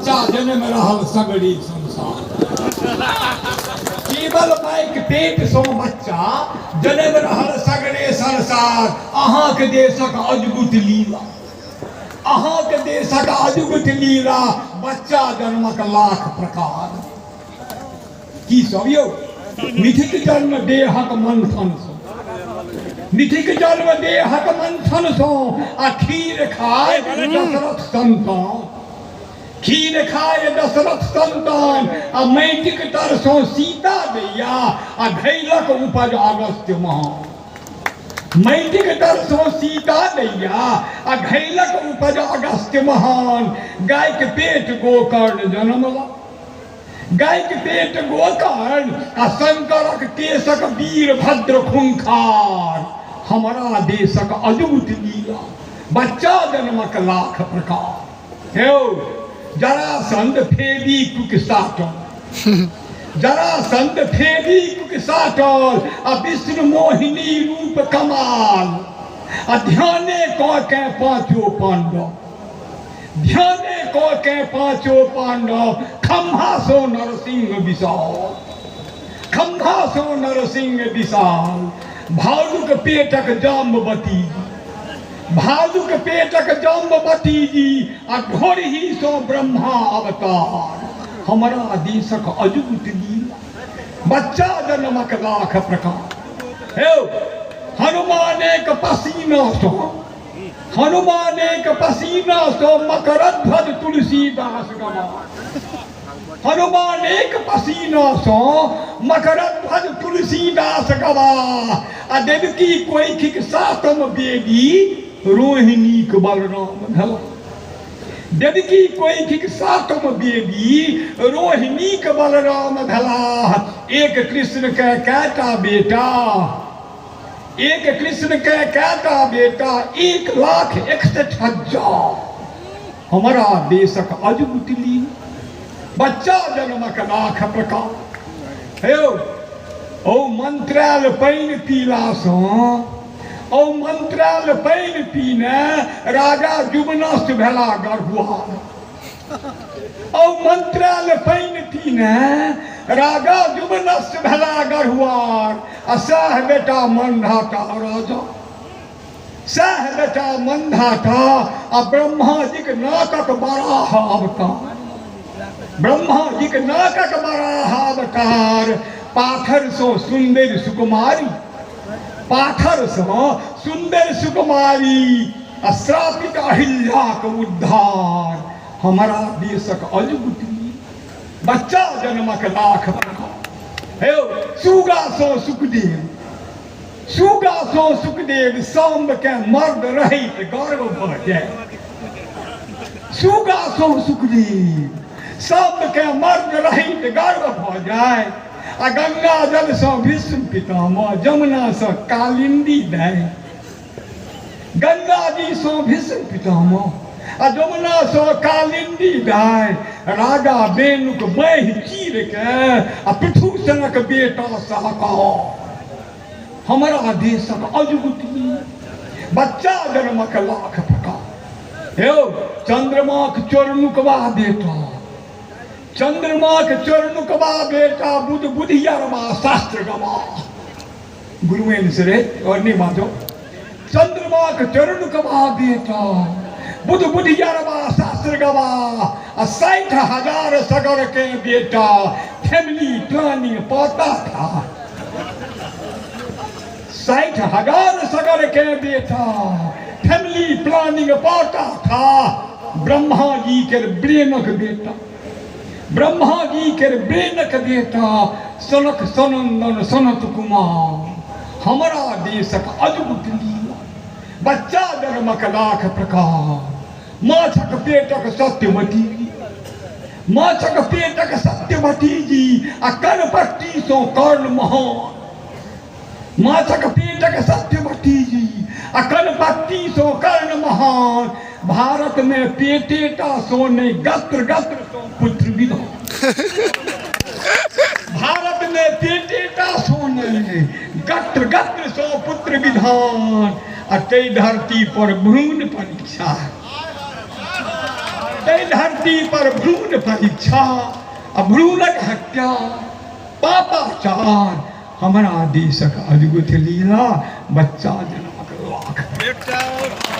बच्चा जन्म रहल सगरी संसार। केवल माइक पेट सो बच्चा जन्म रहल सगरे संसार। अहाँके देशक अद्भुत लीला, अहाँके देशक अद्भुत लीला, बच्चा जन्मक लाख प्रकार। की सब यौ? मिथिक जन्म देहक मंथन सो, मिथिक जन्म देहक मंथन सो, आ खीर खाय दशरथ संतान, खीर खाय दशरथ संतान, आ मैटिक तरसो सीता दैया, आ घैलक उपज अगस्त्य महान। मैटिक तरसो सीता दैया, आ घैलक उपज अगस्त्य महान। गाय के पेट गोकर्ण जन्मला, गाय के पेट गोकर्ण, आ शंकरक केशक वीरभद्र खुंखार। हमारा देशक अद्भुत लीला, बच्चा जन्मक लाख प्रकार। हे जरासंध फेबी कुक साटल, जरासंध फेबी कुक साटल, आ विष्णु मोहिनी रूप कमाल। आ ध्याने क के पांचो पांडव, ध्याने क के पांचो पांडव। खम्भा सो नरसिंह विशाल, खम्भा सो नरसिंह विशाल। भालुक पेटक जाम्बवती, भालुक पेटक जाम्बवती जी, आ घोड़ही सो ब्रह्मा अवतार। हमारा देशक अद्भुत लीला, बच्चा जन्मक लाख प्रकार। हे हनुमान एक पसीना सो, हनुमान एक पसीना सो, मकरध्वज तुलसीदास गवार। हनुमान एक पसीना सो, मकरध्वज तुलसीदास गवार। आ देवकी कोइखिक सातम बेबी, रोहिणीक बलराम धला। देवकी कोइखिक सातम बेबी, रोहिणीक बलराम धला। एक कृष्ण के कैटा बेटा, एक कृष्ण के कैटा बेटा, 1,61,000। हमारा देशक अद्भुत लीला, बच्चा जन्मक लाख प्रकार। हे ओ मंत्राल पानि पीला सो, ओ मंत्राल पानि पीने राजा जुबनस्त भेला गढ़ुआर। ओ मंत्राल पानि पीने राजा जुबनस्त भेला गढ़ुआर। आ साह बेटा मंधाता राजा, साह बेटा मंधाता। आ ब्रह्मा जी के नाकक बराह अवतार, ब्रह्मा जी के नाकक बराह अवतार। पाथर सो सुंदर सुकुमारी, पाथर सो सुंदर सुकुमारी। श्रापित अहिल्याक उद्धार। हमारा देशक अद्भुत बच्चा जन्मक लाख प्रकार। हे सुगा सो सुखदेव, सुगा सो सुखदेव। सांब के मर्द रहित गर्व भ जाय, सुगा सो सुखदेव। सांब के मर्द रहित गर्व भ जाय। आ गंगा जल सो भीष्म पितामह, जमुना सो कालिंदी दाय। गंगा जी सो भीष्म पितामह, आ जमुना सो कालिंदी दाय। राजा बेनुक बाहि चीर के, आ पृथुसनक बेटा सहकार। हमारा देशक अद्भुत बच्चा जन्मक लाख प्रकार। हे चंद्रमाक चोरनुकवा बेटा, चंद्रमाक चोरनुकवा बेटा। बुध बुधियारवा शास्त्र गवा। गुरुवेन से रे और नहीं बाजो। चंद्रमाक चोरनुकवा बेटा, बुध बुधियारवा शास्त्र गवा। 60,000 सगर के बेटा, फैमिली प्लानिंग पाता था। 60,000 सगर के बेटा, फैमिली प्लानिंग पाता था। ब्रह्मा जी के ब्रेनक बेटा, ब्रह्मा जी के ब्रेनक बेटा। सनक सनंदन सनत कुमार। हमारा देशक अद्भुत लीला, बच्चा जन्मक लाख प्रकार। माछक पेटक सत्यवती, माछक पेटक सत्यवती जी। आ कनपट्टी सो कर्ण महान। माछक पेटक सत्यवती जी, आ कनपट्टी सो कर्ण महान। भारत में पेटेटा सोने गत्र गत्र सो पुत्र विधान। भारत में पेटेटा सोने गत्र गत्र सो पुत्र विधान। आ ते धरती पर भ्रूण परीक्षा, तै धरती पर भ्रूण परीक्षा भ्रूणक हत्या पापाचार हमारा देशक अद्भुत लीला बच्चा जन्मक लाख